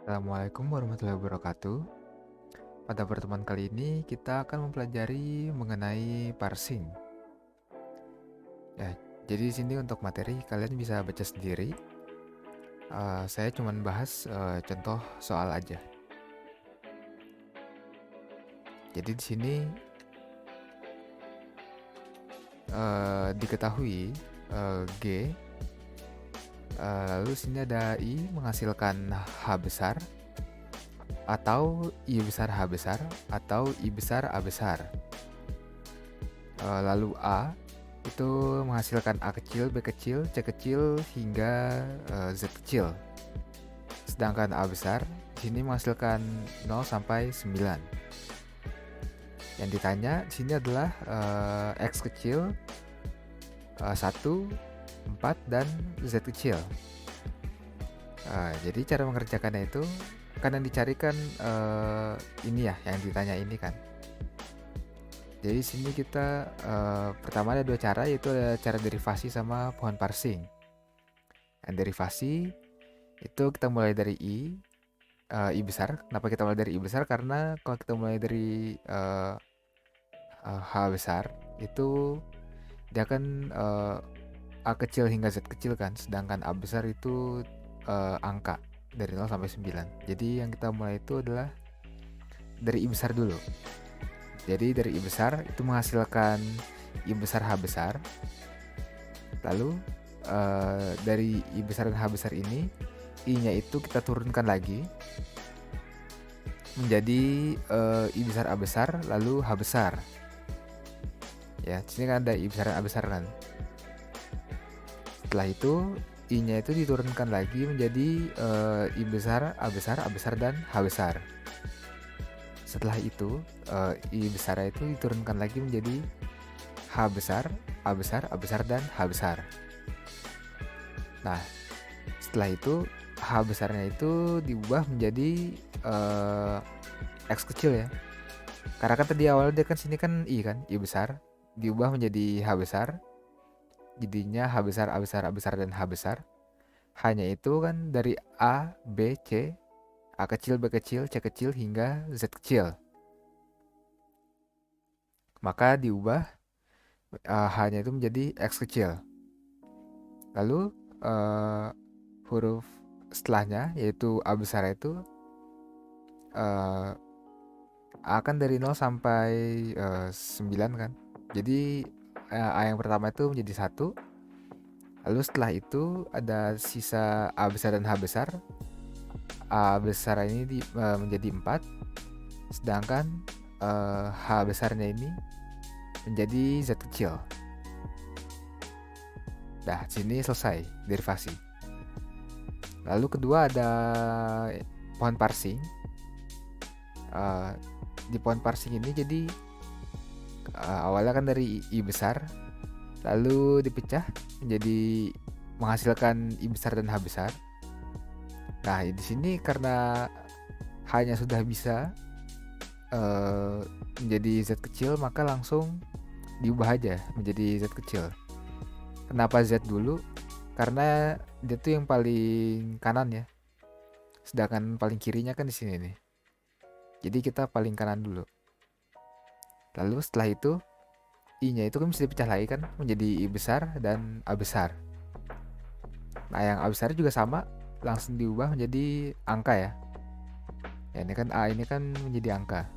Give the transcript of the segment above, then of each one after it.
Assalamualaikum warahmatullahi wabarakatuh. Pada pertemuan kali ini kita akan mempelajari mengenai parsing. Ya, jadi di sini untuk materi kalian bisa baca sendiri. Saya cuma bahas contoh soal aja. Jadi di sini diketahui G, lalu sini ada I menghasilkan H besar, atau I besar H besar, atau I besar A besar. Lalu A itu menghasilkan A kecil, B kecil, C kecil, hingga Z kecil. Sedangkan A besar di sini menghasilkan 0 sampai 9. Yang ditanya di sini adalah X kecil, 1, 4, dan Z kecil. Jadi cara mengerjakannya itu kan yang dicarikan ini ya, yang ditanya ini kan. Jadi di sini kita pertama ada dua cara, yaitu ada cara derivasi sama pohon parsing. Yang derivasi itu kita mulai dari I besar. Kenapa kita mulai dari I besar? Karena kalau kita mulai dari H besar itu dia kan A kecil hingga Z kecil kan, sedangkan A besar itu angka dari 0 sampai 9. Jadi yang kita mulai itu adalah dari I besar dulu. Jadi dari I besar itu menghasilkan I besar H besar. Lalu dari I besar dan H besar ini, I-nya itu kita turunkan lagi menjadi I besar A besar, lalu H besar. Ya, di sini kan ada I besar dan A besar kan. Setelah itu I-nya itu diturunkan lagi menjadi I besar, A besar, dan H besar. Setelah itu I besar itu diturunkan lagi menjadi H besar, A besar, dan H besar. Nah, setelah itu H besarnya itu diubah menjadi X kecil ya. Karena kan tadi awalnya dia kan sini kan I kan, I besar, diubah menjadi H besar. Jadinya H besar, A besar, dan H besar. Hanya itu kan dari A, B, C, A kecil, B kecil, C kecil, hingga Z kecil. Maka diubah H-nya itu menjadi X kecil. Lalu huruf setelahnya yaitu A besar itu akan dari 0 sampai 9 kan. Jadi A yang pertama itu menjadi 1. Lalu setelah itu ada sisa A besar dan H besar. A besar ini menjadi 4. Sedangkan H besarnya ini menjadi Z kecil. Nah, sini selesai derivasi. Lalu kedua ada pohon parsing. Di pohon parsing ini jadi awalnya kan dari I besar, lalu dipecah menjadi menghasilkan I besar dan H besar. Nah, di sini karena H-nya sudah bisa menjadi Z kecil, maka langsung diubah aja menjadi Z kecil. Kenapa Z dulu? Karena dia tuh yang paling kanan ya, sedangkan paling kirinya kan di sini nih. Jadi kita paling kanan dulu. Lalu setelah itu I-nya itu kan bisa dipecah lagi kan menjadi I besar dan A besar. Nah, yang A besar juga sama, langsung diubah menjadi angka ya. Ya, ini kan A ini kan menjadi angka.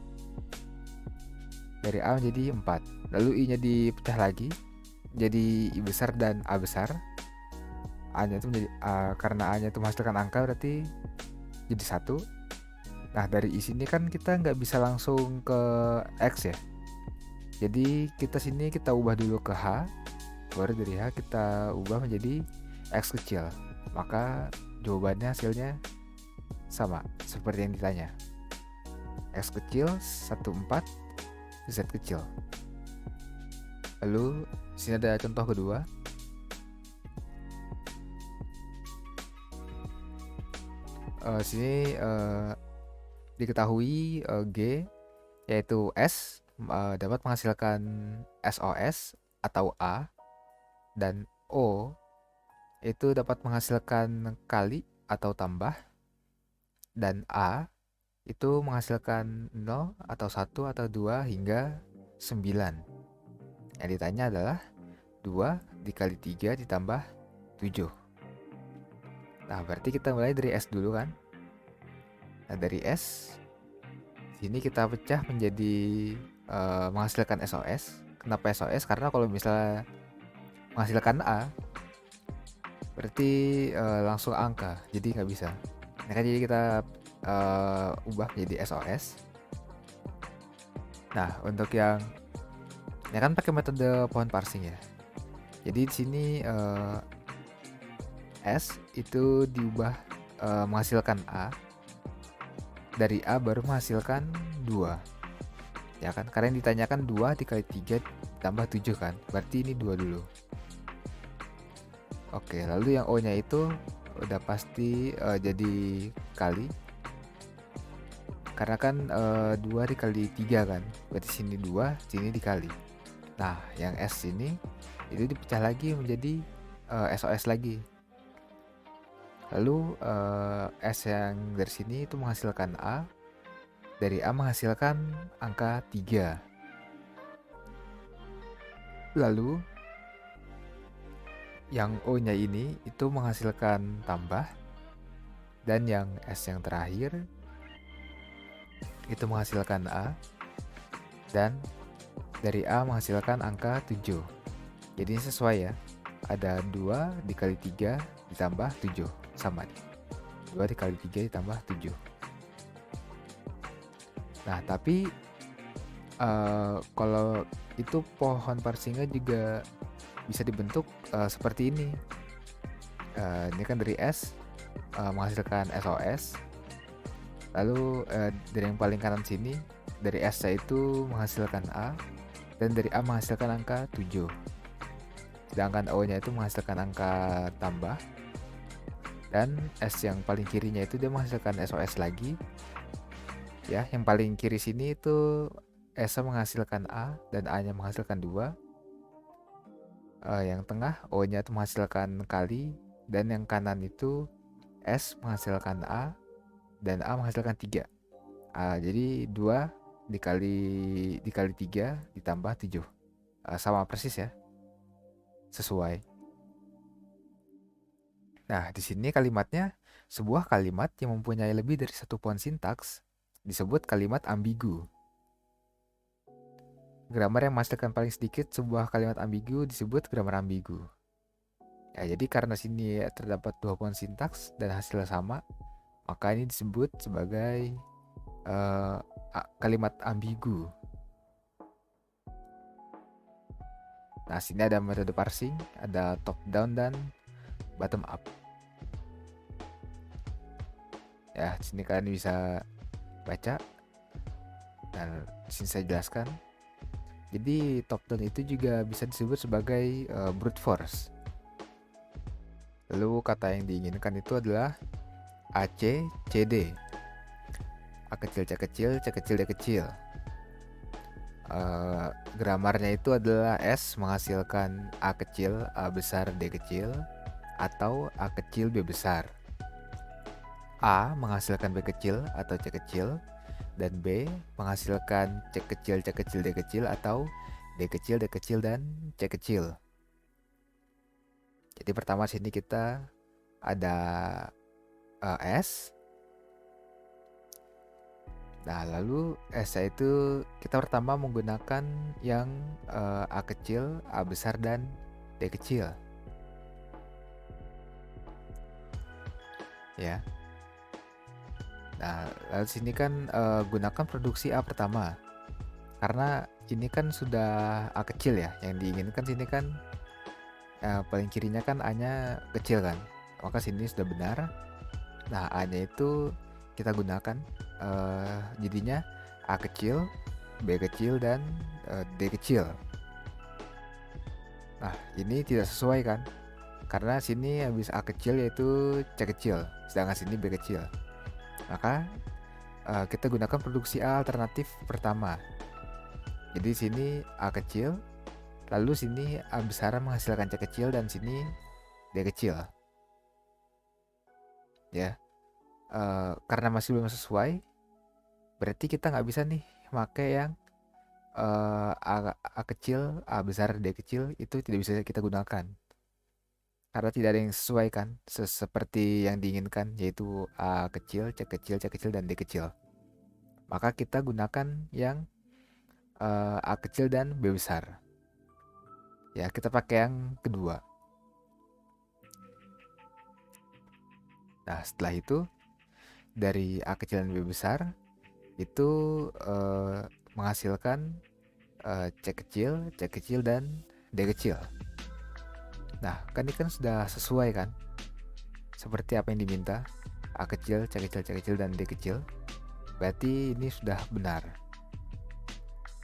Dari A menjadi 4. Lalu I-nya dipecah lagi jadi I besar dan A besar. A-nya itu menjadi karena A-nya itu menghasilkan angka berarti jadi 1. Nah, dari I sini kan kita nggak bisa langsung ke X ya. Jadi kita ubah dulu ke H, baru dari H kita ubah menjadi X kecil. Maka jawabannya hasilnya sama seperti yang ditanya. X kecil 14, Z kecil. Lalu sini ada contoh kedua. Sini diketahui G yaitu S dapat menghasilkan SOS atau A, dan O itu dapat menghasilkan kali atau tambah. dan A itu menghasilkan 0 atau 1 atau 2 hingga 9. Yang ditanya adalah 2 dikali 3 ditambah 7. Nah, berarti kita mulai dari S dulu kan. Nah, dari S, sini kita pecah menjadi menghasilkan SOS. Kenapa SOS? Karena kalau misalnya menghasilkan A, berarti langsung angka, jadi nggak bisa. Nah kan jadi kita ubah menjadi SOS. Nah untuk yang ini kan pakai metode pohon parsing ya. Jadi di sini S itu diubah menghasilkan A. Dari A baru menghasilkan 2. Ya kan? Karena yang ditanyakan 2 dikali 3 tambah 7 kan. Berarti ini 2 dulu. Oke, lalu yang O-nya itu udah pasti jadi kali. Karena kan 2 dikali 3 kan. Berarti sini 2, sini dikali. Nah, yang S ini itu dipecah lagi menjadi SOS lagi. Lalu S yang dari sini itu menghasilkan A. Dari A menghasilkan angka 3. Lalu yang O-nya ini itu menghasilkan tambah. Dan yang S yang terakhir itu menghasilkan A. Dan dari A menghasilkan angka 7. Jadi ini sesuai ya. Ada 2 dikali 3 ditambah 7. Sama nih. 2 dikali 3 ditambah 7. Nah tapi kalau itu pohon parsingnya juga bisa dibentuk seperti ini. Ini kan dari S menghasilkan SOS. Lalu dari yang paling kanan sini, dari S itu menghasilkan A. Dan dari A menghasilkan angka 7. Sedangkan O-nya itu menghasilkan angka tambah. Dan S yang paling kirinya itu dia menghasilkan SOS lagi. Ya, yang paling kiri sini itu S menghasilkan A dan A-nya menghasilkan 2. Yang tengah O-nya itu menghasilkan kali. Dan yang kanan itu S menghasilkan A dan A menghasilkan 3. Jadi 2 dikali 3 ditambah 7. Sama persis ya. Sesuai. Nah, di sini kalimatnya sebuah kalimat yang mempunyai lebih dari satu pohon sintaks disebut kalimat ambigu. Grammar yang menghasilkan paling sedikit sebuah kalimat ambigu disebut grammar ambigu. Ya, jadi karena sini terdapat 2 pohon sintaks dan hasilnya sama, maka ini disebut sebagai kalimat ambigu. Nah, sini ada metode parsing, ada top down dan bottom up. Ya, sini kalian bisa baca dan sini saya jelaskan. Jadi top down itu juga bisa disebut sebagai brute force. Lalu kata yang diinginkan itu adalah AC, CD. A kecil, C kecil, C kecil, D kecil. Gramarnya itu adalah S menghasilkan A kecil, A besar, D kecil. Atau A kecil, B besar. A menghasilkan B kecil atau C kecil. Dan B menghasilkan C kecil, C kecil, D kecil. Atau D kecil, D kecil, dan C kecil. Jadi pertama sini kita ada S. Nah lalu S itu kita pertama menggunakan yang A kecil, A besar, dan D kecil. Ya. Nah lalu sini kan gunakan produksi A pertama. Karena ini kan sudah A kecil ya. Yang diinginkan sini kan paling kirinya kan A-nya kecil kan. Maka sini sudah benar. Nah A-nya itu kita gunakan jadinya A kecil, B kecil, dan D kecil. Nah ini tidak sesuai kan, karena sini habis A kecil yaitu C kecil, sedangkan sini B kecil. Maka kita gunakan produksi A alternatif pertama. Jadi sini A kecil, lalu sini A besar menghasilkan C kecil, dan sini D kecil. Ya. karena masih belum sesuai, berarti kita nggak bisa nih pakai yang A kecil, A besar, D kecil, itu tidak bisa kita gunakan. Karena tidak ada yang sesuai kan, seperti yang diinginkan, yaitu A kecil, C kecil, C kecil, dan D kecil. Maka kita gunakan yang A kecil dan B besar. Ya, kita pakai yang kedua. Nah, setelah itu, dari A kecil dan B besar, itu menghasilkan C kecil, dan D kecil. Nah, kan ini kan sudah sesuai kan? Seperti apa yang diminta. A kecil, C kecil, C kecil, dan D kecil. Berarti ini sudah benar.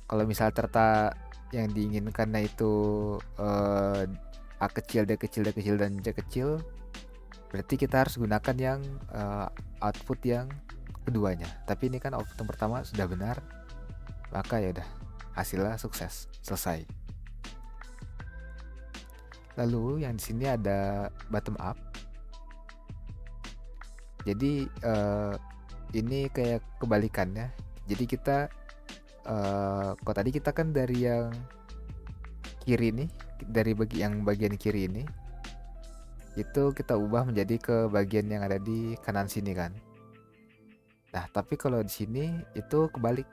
Kalau misal ternyata yang diinginkan itu A kecil, D kecil, D kecil, dan C kecil, berarti kita harus gunakan yang output yang keduanya. Tapi ini kan output yang pertama sudah benar, maka ya udah, hasilnya sukses, selesai. Lalu yang di sini ada bottom up. Jadi ini kayak kebalikannya. Jadi kita kalau tadi kita kan dari yang kiri nih, dari bagian kiri ini, itu kita ubah menjadi ke bagian yang ada di kanan sini kan. Nah, tapi kalau di sini itu kebalik.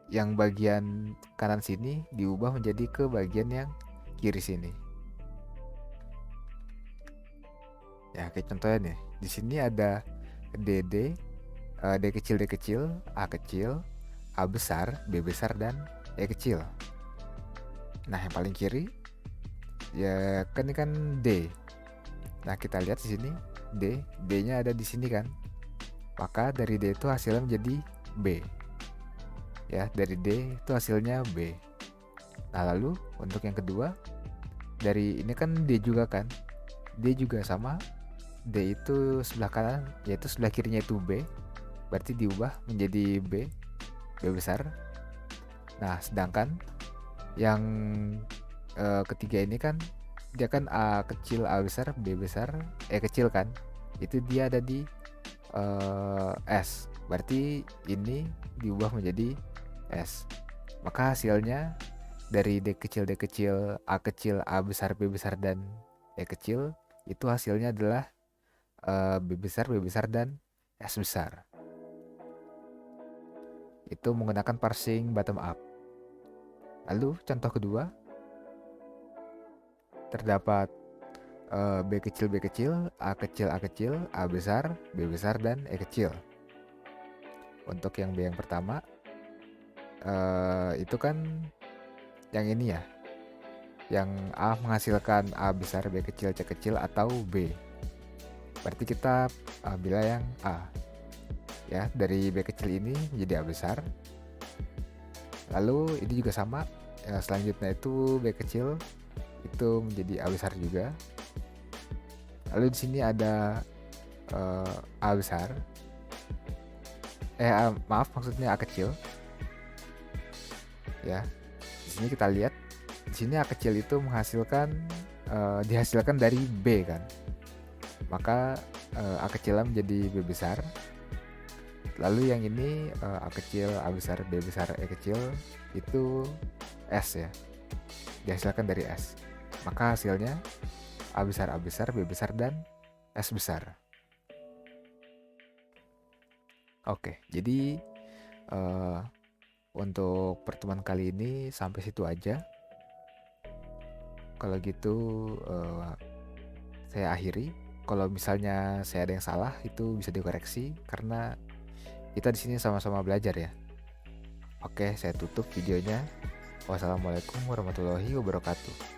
Yang bagian kanan sini diubah menjadi ke bagian yang kiri sini. Ya, kayak contohnya nih. Di sini ada DD, D kecil, A kecil, A besar, B besar, dan E kecil. Nah, yang paling kiri ya kan ini kan D. Nah, kita lihat di sini D, B-nya ada di sini kan. Maka dari D itu hasilnya menjadi B. Ya, dari D itu hasilnya B. Nah, lalu untuk yang kedua, dari ini kan D juga kan. D juga sama. D itu sebelah kanan, yaitu sebelah kirinya itu B. Berarti diubah menjadi B besar. Nah, sedangkan yang ketiga ini kan dia kan A kecil, A besar, B besar, E kecil kan. Itu dia ada di S. Berarti ini diubah menjadi S. Maka hasilnya dari D kecil, A kecil, A besar, B besar, dan E kecil, itu hasilnya adalah B besar, dan S besar. Itu menggunakan parsing bottom up. Lalu contoh kedua, terdapat B kecil, A kecil, A besar, B besar, dan E kecil. Untuk yang B yang pertama, itu kan yang ini ya, yang A menghasilkan A besar, B kecil, C kecil, atau B. Berarti kita ambil yang A. Ya, dari B kecil ini menjadi A besar. Lalu ini juga sama. Selanjutnya itu B kecil itu menjadi A besar juga. Lalu di sini ada A besar. Maksudnya A kecil. Ya. Di sini kita lihat, di sini A kecil itu dihasilkan dari B kan. Maka A kecilnya menjadi B besar. Lalu yang ini A kecil, A besar, B besar, E kecil itu S ya. Dihasilkan dari S. Maka hasilnya A besar, B besar, dan S besar. Oke, jadi untuk pertemuan kali ini sampai situ aja. Kalau gitu saya akhiri. Kalau misalnya saya ada yang salah, itu bisa dikoreksi karena kita di sini sama-sama belajar ya. Oke, saya tutup videonya. Wassalamualaikum warahmatullahi wabarakatuh.